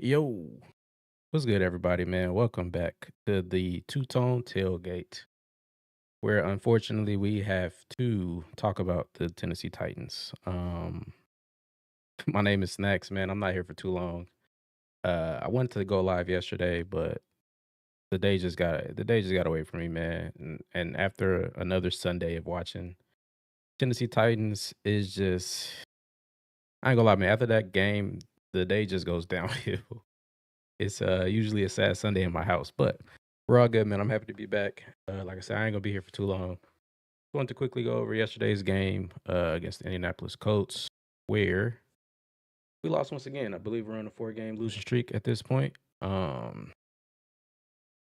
Yo, what's good, everybody, man? Welcome back to the Two Tone Tailgate, where unfortunately we have to talk about the Tennessee Titans. My name is Snacks, man. I'm not here for too long. I wanted to go live yesterday, but the day just got away from me, man. And after another Sunday of watching Tennessee Titans, is just I ain't gonna lie, man. After that game, the day just goes downhill. It's usually a sad Sunday in my house, but we're all good, man. I'm happy to be back. Like I said, I ain't gonna be here for too long. Going to quickly go over yesterday's game against the Indianapolis Colts, where we lost once again. I believe we're on a four-game losing streak at this point. Um,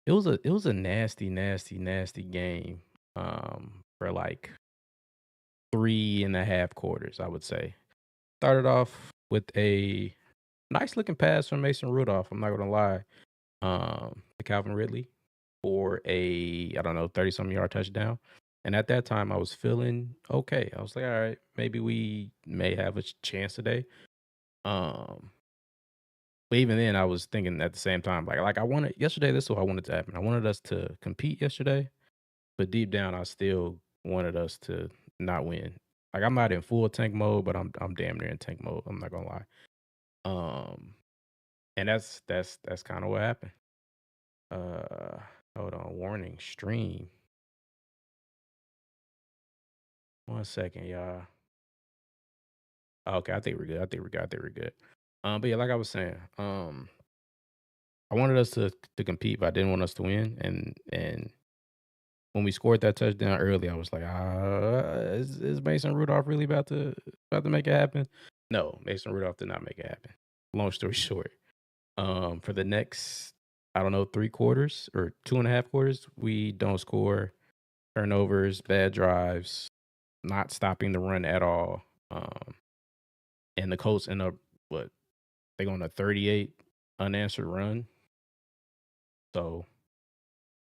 it was a nasty, nasty, nasty game. For like 3.5 quarters, I would say. Started off with a nice looking pass from Mason Rudolph. I'm not gonna lie. To Calvin Ridley for a, I don't know, 30 something yard touchdown. And at that time, I was feeling okay. I was like, all right, maybe we may have a chance today. Um, but even then, I was thinking at the same time, like I wanted yesterday. This is what I wanted to happen. I wanted us to compete yesterday, but deep down, I still wanted us to not win. Like I'm not in full tank mode, but I'm damn near in tank mode. I'm not gonna lie. Um, and that's kind of what happened. Uh, hold on, warning, stream. 1 second, y'all. Okay, I think we're good. I think we're good. I think we're good. But yeah, like I was saying, I wanted us to compete, but I didn't want us to win. And when we scored that touchdown early, I was like, is Mason Rudolph really about to make it happen? No, Mason Rudolph did not make it happen. Long story short, for the next, I don't know, 3 quarters or 2.5 quarters, we don't score, turnovers, bad drives, not stopping the run at all. And the Colts end up what they go on a 38 unanswered run. So,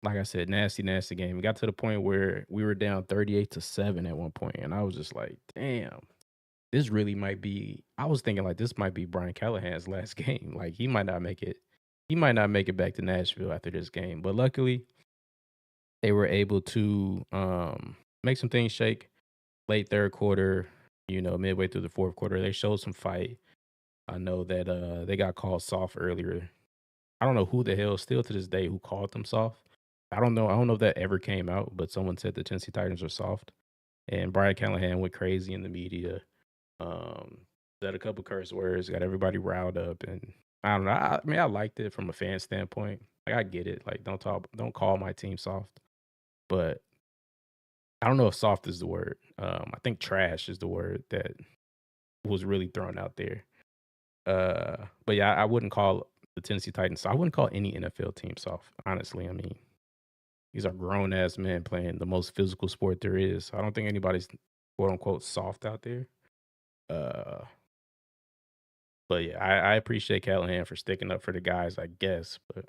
like I said, nasty, nasty game. We got to the point where we were down 38-7 at one point, and I was just like, damn, this really might be. I was thinking like this might be Brian Callahan's last game. Like he might not make it. He might not make it back to Nashville after this game. But luckily, they were able to make some things shake late third quarter. Midway through the fourth quarter, they showed some fight. I know that they got called soft earlier. I don't know who the hell still to this day who called them soft. I don't know. I don't know if that ever came out, but someone said the Tennessee Titans are soft. And Brian Callahan went crazy in the media. Said a couple curse words, got everybody riled up, and I don't know. I mean, I liked it from a fan standpoint. Like I get it. Like don't call my team soft, but I don't know if soft is the word. I think trash is the word that was really thrown out there. But yeah, I wouldn't call the Tennessee Titans. I wouldn't call any NFL team soft. Honestly, I mean, these are grown ass men playing the most physical sport there is. I don't think anybody's quote unquote soft out there. Uh, but yeah, I appreciate Callahan for sticking up for the guys, I guess. But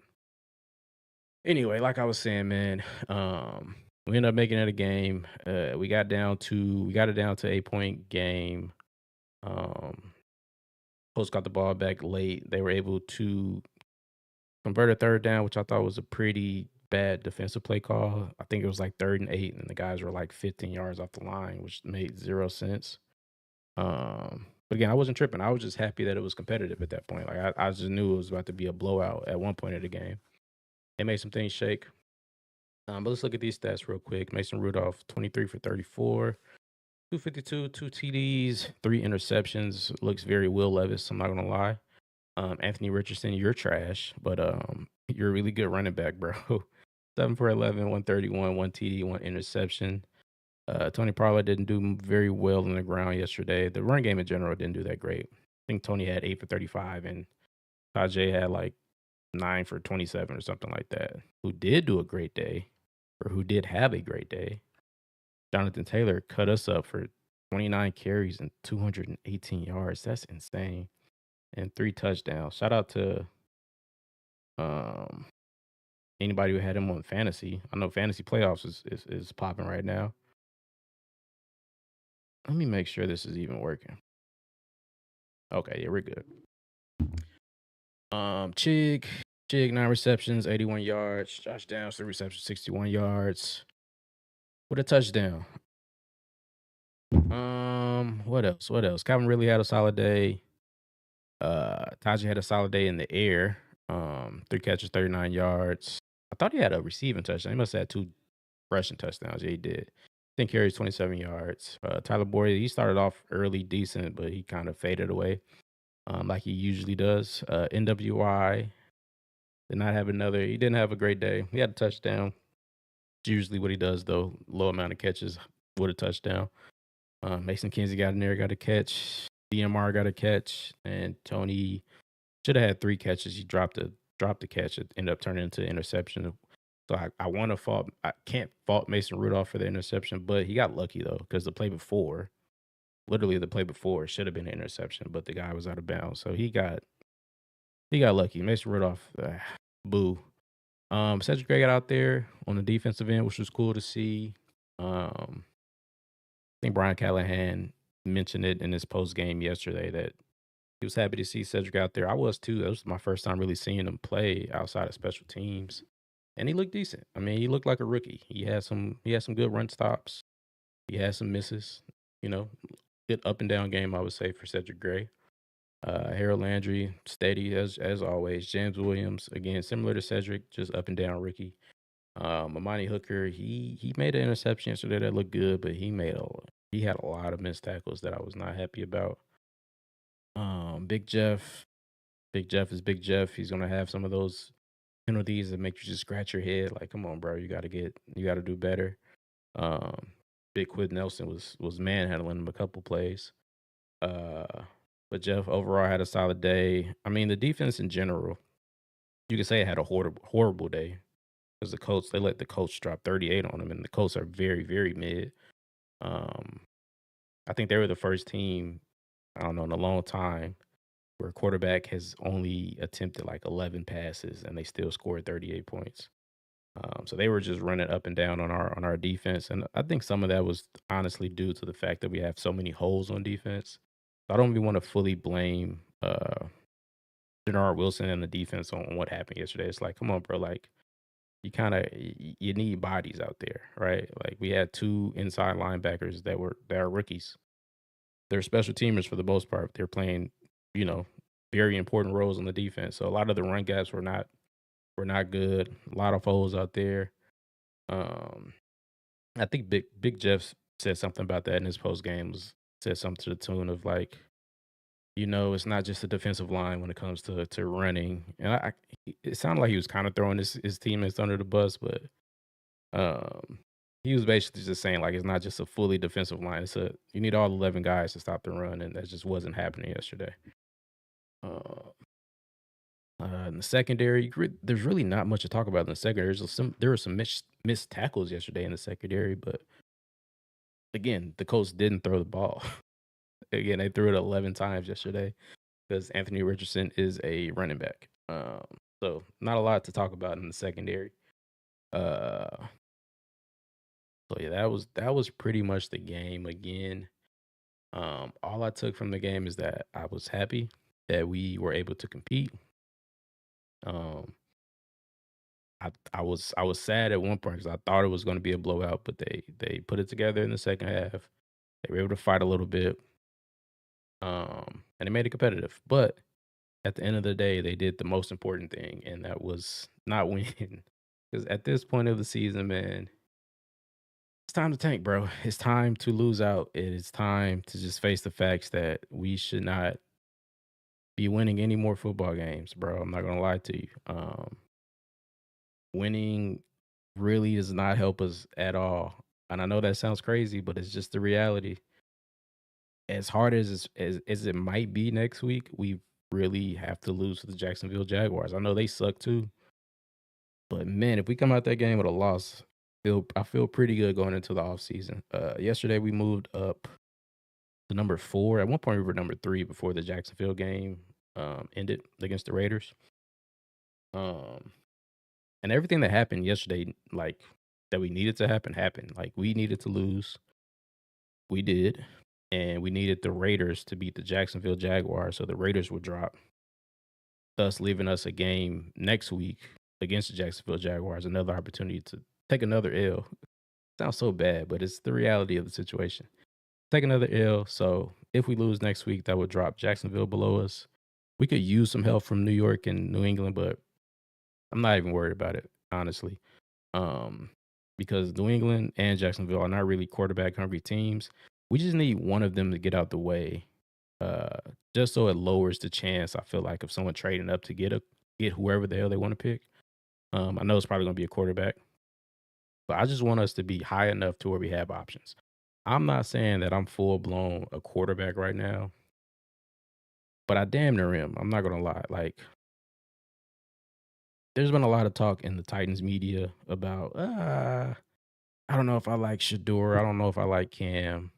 anyway, like I was saying, man, we ended up making it a game. We got it down to 8 point game. Um, Post got the ball back late. They were able to convert a third down, which I thought was a pretty bad defensive play call. I think it was like 3rd and 8, and the guys were like 15 yards off the line, which made zero sense. But again, I wasn't tripping. I was just happy that it was competitive at that point. Like I just knew it was about to be a blowout at one point of the game. They made some things shake. But let's look at these stats real quick. Mason Rudolph, 23 for 34, 252, two TDs, three interceptions. Looks very Will Levis. I'm not gonna lie. Anthony Richardson, you're trash, but you're a really good running back, bro. 7 for 11, 131, one TD, one interception. Tony Pollard didn't do very well on the ground yesterday. The run game in general didn't do that great. I think Tony had 8 for 35, and Tajay had like 9 for 27 or something like that. Who did do a great day, or who did have a great day? Jonathan Taylor cut us up for 29 carries and 218 yards. That's insane. And three touchdowns. Shout out to um, anybody who had him on fantasy. I know fantasy playoffs is popping right now. Let me make sure this is even working. Okay, yeah, we're good. Chig, Chig 9 receptions, 81 yards. Josh Downs 3 receptions, 61 yards with a touchdown. What else? What else? Calvin really had a solid day. Tajay had a solid day in the air. 3 catches, 39 yards. I thought he had a receiving touchdown. He must have had 2 rushing touchdowns. Yeah, he did. 10 carries, 27 yards. Tyler Boyd, he started off early decent, but he kind of faded away, like he usually does. NWI did not have another. He didn't have a great day. He had a touchdown. It's usually what he does, though. Low amount of catches with a touchdown. Mason Kinsey got in there, got a catch. DMR got a catch, and Tony should have had 3 catches. He dropped the catch. It ended up turning into an interception. So I want to fault. I can't fault Mason Rudolph for the interception, but he got lucky though because the play before, literally the play before, should have been an interception, but the guy was out of bounds, so he got lucky. Mason Rudolph, boo. Cedric Gray got out there on the defensive end, which was cool to see. I think Brian Callahan mentioned it in his post game yesterday that he was happy to see Cedric out there. I was too. That was my first time really seeing him play outside of special teams, and he looked decent. I mean, he looked like a rookie. He had some good run stops. He had some misses. You know, good up and down game, I would say, for Cedric Gray. Harold Landry, steady as always. James Williams, again, similar to Cedric, just up and down rookie. Amani Hooker, he made an interception yesterday that looked good, but he had a lot of missed tackles that I was not happy about. Big Jeff, Big Jeff is Big Jeff. He's gonna have some of those penalties that make you just scratch your head. Like, come on, bro, you gotta do better. Um, Big Quid Nelson was manhandling him a couple plays. Uh, but Jeff overall had a solid day. I mean, the defense in general, you could say it had a horrible day because they let the Colts drop 38 on them, and the Colts are very very mid. Um, I think they were the first team I don't know in a long time where a quarterback has only attempted like 11 passes and they still scored 38 points. So they were just running up and down on our defense, and I think some of that was honestly due to the fact that we have so many holes on defense. I don't even want to fully blame Denard Wilson and the defense on what happened yesterday. It's like, come on, bro, like you need bodies out there, right? Like we had 2 inside linebackers that are rookies. They're special teamers for the most part. They're playing, you know, very important roles on the defense. So a lot of the run gaps were not good. A lot of holes out there. Um, I think Big Jeff said something about that in his post game. Said something to the tune of like, it's not just the defensive line when it comes to running. And it sounded like he was kind of throwing his teammates under the bus, but um, he was basically just saying like it's not just a fully defensive line. You need all 11 guys to stop the run, and that just wasn't happening yesterday. Uh, in the secondary, there's really not much to talk about in the secondary. There were some missed tackles yesterday in the secondary, but again, the Colts didn't throw the ball. Again, they threw it 11 times yesterday because Anthony Richardson is a running back. So not a lot to talk about in the secondary. Uh, so yeah, that was pretty much the game again. All I took from the game is that I was happy that we were able to compete. Um, I was sad at one point because I thought it was going to be a blowout, but they put it together in the second half. They were able to fight a little bit, and they made it competitive. But at the end of the day, they did the most important thing, and that was not win. Because at this point of the season, man, it's time to tank, bro. It's time to lose out. It is time to just face the facts that we should not be winning any more football games, bro. I'm not gonna lie to you. Winning really does not help us at all. And I know that sounds crazy, but it's just the reality. As hard as it might be next week, we really have to lose to the Jacksonville Jaguars. I know they suck too, but man, if we come out that game with a loss, I feel pretty good going into the offseason. Yesterday we moved up to number 4. At one point we were number 3 before the Jacksonville game ended against the Raiders. Um, and everything that happened yesterday, like that we needed to happen, happened. Like we needed to lose, we did, and we needed the Raiders to beat the Jacksonville Jaguars, so the Raiders would drop. thus leaving us a game next week against the Jacksonville Jaguars, another opportunity to take another L. Sounds so bad, but it's the reality of the situation. Take another L. So if we lose next week, that would drop Jacksonville below us. We could use some help from New York and New England, but I'm not even worried about it, honestly. Um, because New England and Jacksonville are not really quarterback hungry teams. We just need one of them to get out the way, uh, just so it lowers the chance. I feel like of someone trading up to get whoever the hell they want to pick. I know it's probably going to be a quarterback, but I just want us to be high enough to where we have options. I'm not saying that I'm full blown a quarterback right now, but I damn near am. I'm not gonna lie. Like, there's been a lot of talk in the Titans media about, I don't know if I like Shador. I don't know if I like Cam.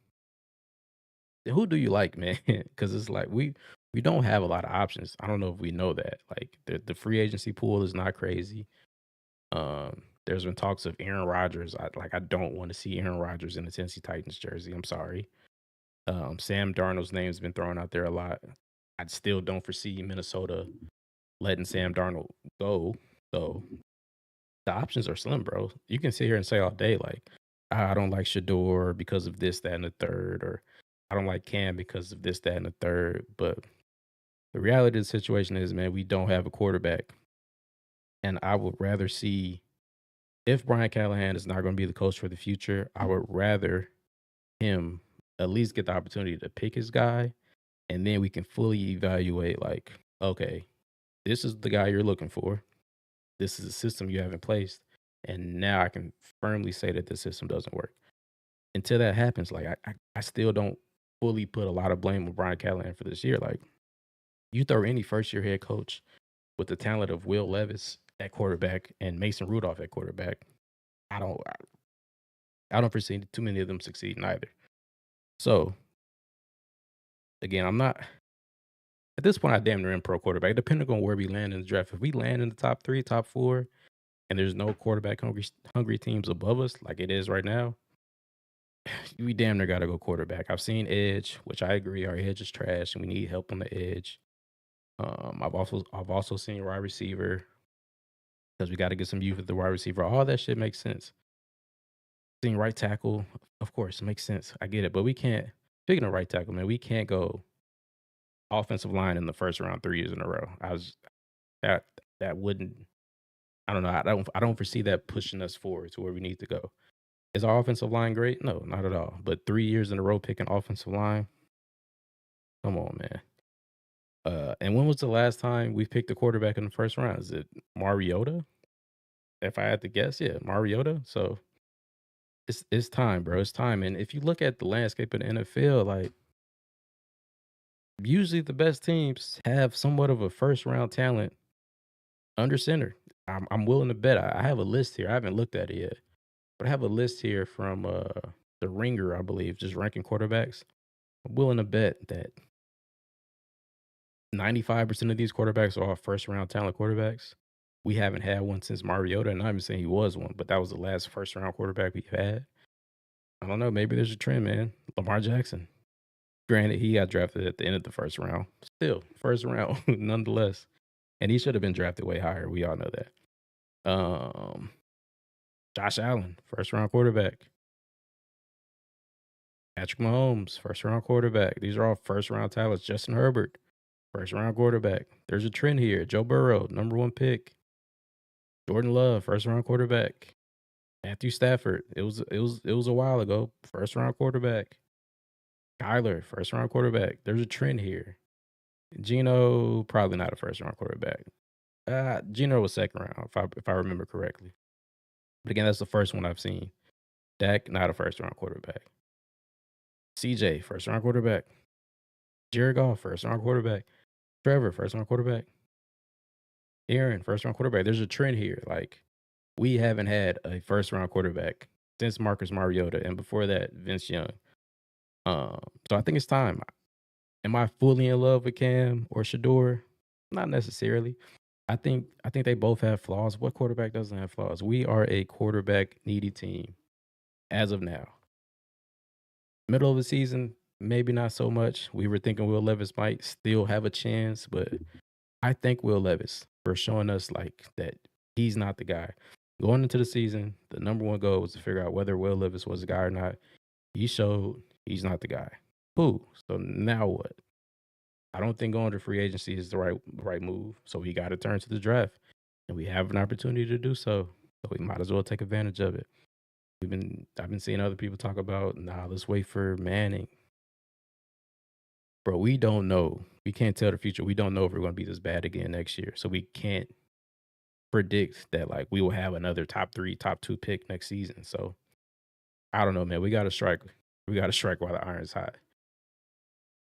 Who do you like, man? Because it's like we don't have a lot of options. I don't know if we know that. Like the free agency pool is not crazy. There's been talks of Aaron Rodgers. I don't want to see Aaron Rodgers in the Tennessee Titans jersey. I'm sorry. Sam Darnold's name's been thrown out there a lot. I still don't foresee Minnesota letting Sam Darnold go. So the options are slim, bro. You can sit here and say all day, like, I don't like Shador because of this, that, and the third, or I don't like Cam because of this, that, and the third. But the reality of the situation is, man, we don't have a quarterback. And I would rather see, if Brian Callahan is not going to be the coach for the future, I would rather him at least get the opportunity to pick his guy. And then we can fully evaluate, like, okay, this is the guy you're looking for. This is a system you have in place. And now I can firmly say that the system doesn't work. Until that happens, like I still don't fully put a lot of blame on Brian Callahan for this year. Like you throw any first year head coach with the talent of Will Levis at quarterback and Mason Rudolph at quarterback, I don't I don't foresee too many of them succeeding either. So again, I'm not at this point I damn near am pro quarterback, depending on where we land in the draft. If we land in the top three, top four, and there's no quarterback hungry teams above us like it is right now, we damn near gotta go quarterback. I've seen edge, which I agree, our edge is trash and we need help on the edge. I've also seen wide receiver because we got to get some youth at the wide receiver. All that shit makes sense. Seeing right tackle, of course, it makes sense. I get it, but we can't. Speaking of right tackle, man, we can't go offensive line in the first round 3 years in a row. That that wouldn't. I don't know. I don't foresee that pushing us forward to where we need to go. Is our offensive line great? No, not at all. But 3 years in a row picking offensive line, come on, man. And when was the last time we picked a quarterback in the first round? Is it Mariota? If I had to guess, yeah, Mariota. So it's time, bro. It's time. And if you look at the landscape of the NFL, like usually the best teams have somewhat of a first round talent under center. I'm willing to bet. I have a list here. I haven't looked at it yet, but I have a list here from the Ringer, I believe, just ranking quarterbacks. I'm willing to bet that 95% of these quarterbacks are all first round talent quarterbacks. We haven't had one since Mariota, and I'm not saying he was one, but that was the last first round quarterback we've had. I don't know. Maybe there's a trend, man. Lamar Jackson. Granted, he got drafted at the end of the first round. Still, first round, nonetheless. And he should have been drafted way higher. We all know that. Um, Josh Allen, first round quarterback. Patrick Mahomes, first round quarterback. These are all first round talents. Justin Herbert, first round quarterback. There's a trend here. Joe Burrow, number one pick. Jordan Love, first round quarterback. Matthew Stafford, it was a while ago. First round quarterback. Kyler, first round quarterback. There's a trend here. Gino, probably not a first round quarterback. Gino was second round, if I remember correctly. But again, that's the first one I've seen. Dak, not a first round quarterback. CJ, first round quarterback. Jared Goff, first round quarterback. Trevor, first round quarterback. Aaron, first round quarterback. There's a trend here. Like, we haven't had a first round quarterback since Marcus Mariota, and before that, Vince Young. So I think it's time. Am I fully in love with Cam or Shador? Not necessarily. I think they both have flaws. What quarterback doesn't have flaws? We are a quarterback needy team as of now. Middle of the season, maybe not so much. We were thinking Will Levis might still have a chance, but I thank Will Levis for showing us like that he's not the guy. Going into the season, the number one goal was to figure out whether Will Levis was the guy or not. He showed he's not the guy. Cool. So now what? I don't think going to free agency is the right move. So we got to turn to the draft, and we have an opportunity to do so. So we might as well take advantage of it. I've been seeing other people talk about, nah, let's wait for Manning. Bro, we don't know. We can't tell the future. We don't know if we're going to be this bad again next year. So we can't predict that like we will have another top 3, top 2 pick next season. So I don't know, man. We got to strike. We got to strike while the iron's hot.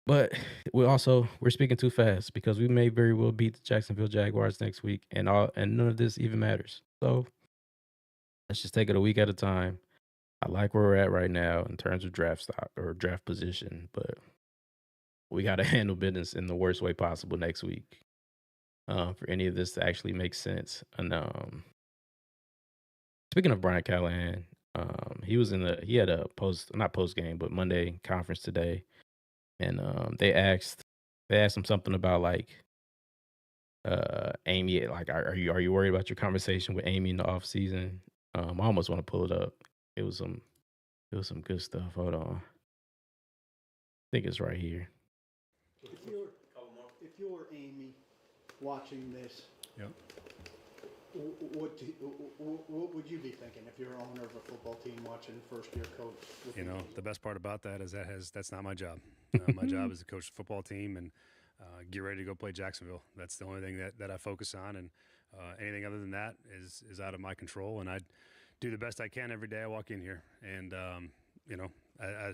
But we're speaking too fast because we may very well beat the Jacksonville Jaguars next week, and none of this even matters. So let's just take it a week at a time. I like where we're at right now in terms of draft stock or draft position, but we got to handle business in the worst way possible next week for any of this to actually make sense. And speaking of Brian Callahan, he had a not post game, but Monday conference today, and they asked him something about like Amy, like are you worried about your conversation with Amy in the off season? I almost want to pull it up. It was some it was some good stuff. Hold on, I think it's right here. If you're Amy watching this, Yep. what would you be thinking if you're owner of a football team watching first year coach? You know, the best part about that is that's not my job. My job is to coach the football team and get ready to go play Jacksonville. That's the only thing that I focus on, and anything other than that is out of my control. And I do the best I can every day I walk in here. And you know,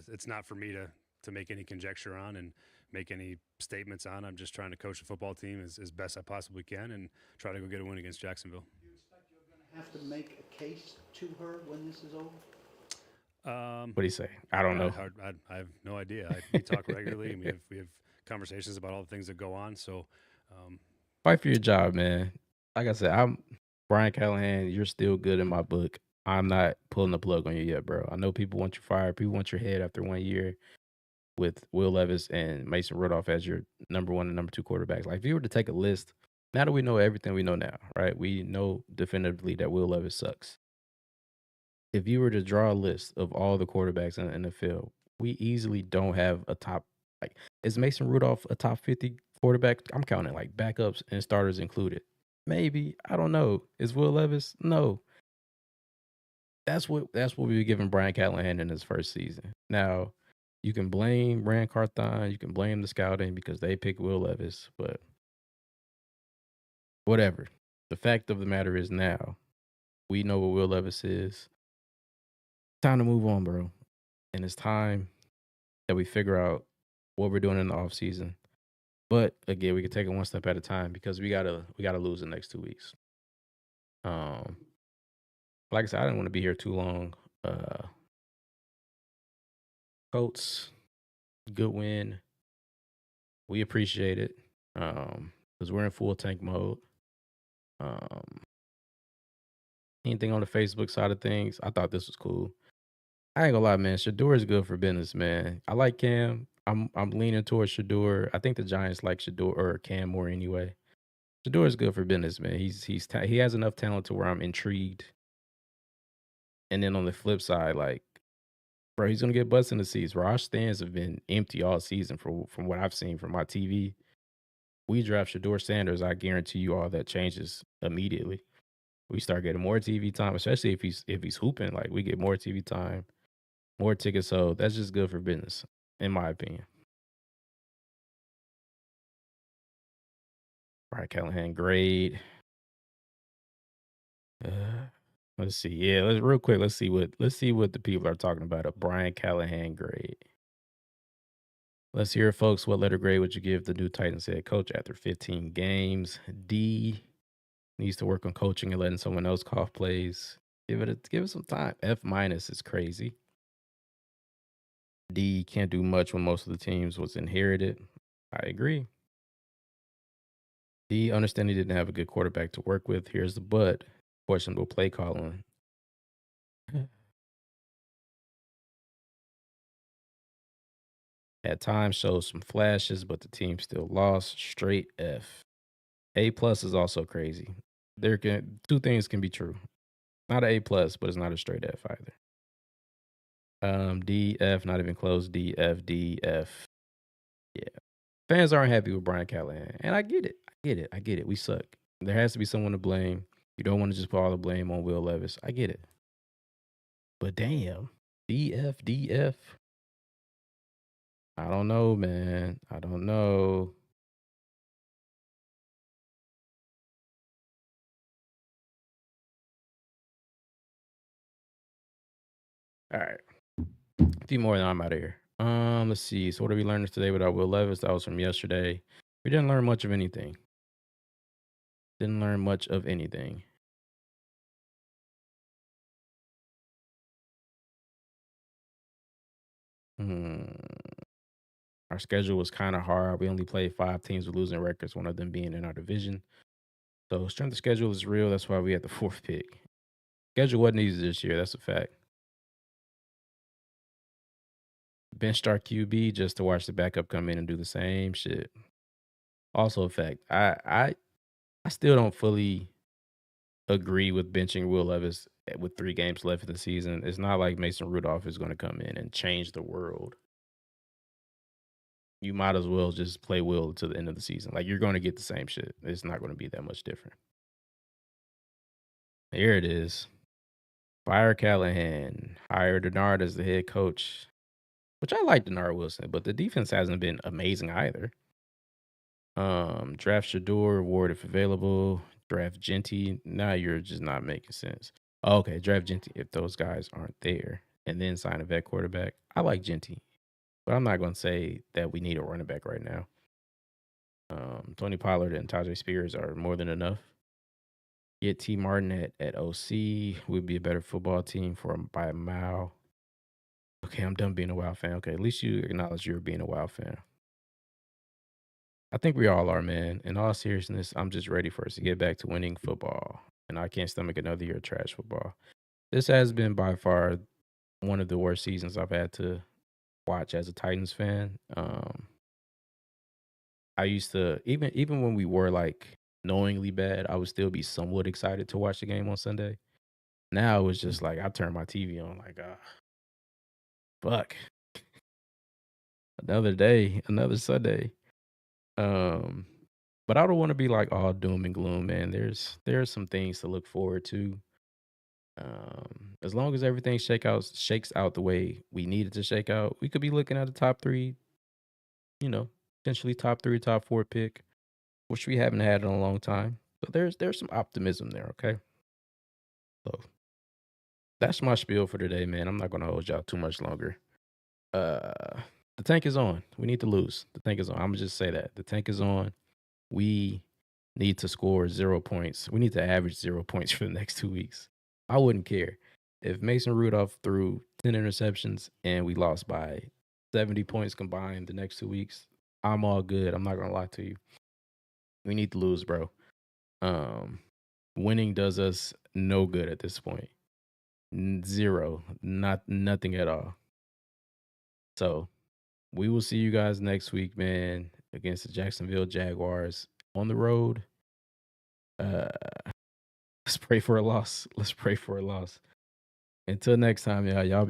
it's not for me to make any conjecture on and make any statements on. I'm just trying to coach the football team as best I possibly can and try to go get a win against Jacksonville. Do you expect you're going to have to make a case to her when this is over? What do you say? I don't know. I have no idea. We talk regularly, and we have conversations about all the things that go on. So, Fight for your job, man. Like I said, I'm Brian Callahan. You're still good in my book. I'm not pulling the plug on you yet, bro. I know people want you fired. People want your head after 1 year with Will Levis and Mason Rudolph as your number one and number two quarterbacks. Like, if you were to take a list, now that we know everything we know now, right? We know definitively that Will Levis sucks. If you were to draw a list of all the quarterbacks in the NFL, we easily don't have a top. Like, is Mason Rudolph a top 50 quarterback? I'm counting like backups and starters included. Maybe, I don't know. Is Will Levis? No. That's what we were giving Brian Callahan in his first season. Now, you can blame Rand Carthon, you can blame the scouting because they picked Will Levis, but whatever. The fact of the matter is now we know what Will Levis is. Time to move on, bro. And it's time that we figure out what we're doing in the off season. But again, we can take it one step at a time because we gotta lose the next 2 weeks. Um, like I said, I didn't want to be here too long. Colts, good win. We appreciate it. Because we're in full tank mode. Um, anything on the Facebook side of things, I thought this was cool. I ain't gonna lie, man. Shador is good for business, man. I like Cam. I'm leaning towards Shador. I think the Giants like Shador or Cam more anyway. Shador is good for business, man. He has enough talent to where I'm intrigued. And then on the flip side, like, bro, he's gonna get butts in the seats. Raj stands have been empty all season from what I've seen from my TV. We draft Shador Sanders, I guarantee you all that changes immediately. We start getting more TV time, especially if he's hooping. Like, we get more TV time, more tickets. So that's just good for business, in my opinion. Brian Callahan, great. Let's see. Yeah, real quick. Let's see what the people are talking about. A Brian Callahan grade. Let's hear, folks. What letter grade would you give the new Titans head coach after 15 games? D, needs to work on coaching and letting someone else call plays. Give it some time. F minus is crazy. D, can't do much when most of the teams was inherited. I agree. D, understand he didn't have a good quarterback to work with. Here's the but. Questionable play calling. At times shows some flashes, but the team still lost. Straight F. A plus is also crazy. There can two things can be true. Not an A plus, but it's not a straight F either. D, F, not even close. D, F, D, F. Yeah. Fans aren't happy with Brian Callahan. And I get it. I get it. We suck. There has to be someone to blame. You don't want to just put all the blame on Will Levis. I get it. But damn. D, F, D, F. I don't know, man. I don't know. All right. A few more and I'm out of here. Let's see. So what did we learn today without Will Levis? That was from yesterday. We didn't learn much of anything. Didn't learn much of anything. Hmm. Our schedule was kind of hard. We only played 5 teams with losing records, one of them being in our division. So strength of schedule is real. That's why we had the fourth pick. Schedule wasn't easy this year. That's a fact. Benched our QB just to watch the backup come in and do the same shit. Also a fact. I still don't fully agree with benching Will Levis with 3 games left of the season. It's not like Mason Rudolph is going to come in and change the world. You might as well just play Will to the end of the season. Like, you're going to get the same shit. It's not going to be that much different. Here it is. Fire Callahan. Hire Denard as the head coach. Which I like Denard Wilson, but the defense hasn't been amazing either. Draft Shador, award if available. Draft Genty. Now you're just not making sense. Okay, draft Genty if those guys aren't there. And then sign a vet quarterback. I like Genty. But I'm not going to say that we need a running back right now. Tony Pollard and Tajay Spears are more than enough. Get T. Martin at OC. We'd be a better football team by a mile. Okay, I'm done being a Wild fan. Okay, at least you acknowledge you're being a Wild fan. I think we all are, man. In all seriousness, I'm just ready for us to get back to winning football. And I can't stomach another year of trash football. This has been by far one of the worst seasons I've had to watch as a Titans fan. I used to even when we were like knowingly bad, I would still be somewhat excited to watch the game on Sunday. Now it's just like I turn my TV on, like, fuck, another day, another Sunday. But I don't want to be like all doom and gloom, man. There's some things to look forward to. As long as everything shakes out the way we need it to shake out, we could be looking at a top 3, potentially top 3, top 4 pick, which we haven't had in a long time. So there's some optimism there, okay? So that's my spiel for today, man. I'm not gonna hold y'all too much longer. The tank is on. We need to lose. The tank is on. I'm gonna just say that. The tank is on. We need to score 0 points. We need to average 0 points for the next 2 weeks. I wouldn't care if Mason Rudolph threw 10 interceptions and we lost by 70 points combined the next 2 weeks. I'm all good. I'm not gonna lie to you. We need to lose, bro. Winning does us no good at this point. Zero. Nothing at all. So we will see you guys next week, man, against the Jacksonville Jaguars on the road. Let's pray for a loss. Let's pray for a loss. Until next time, y'all be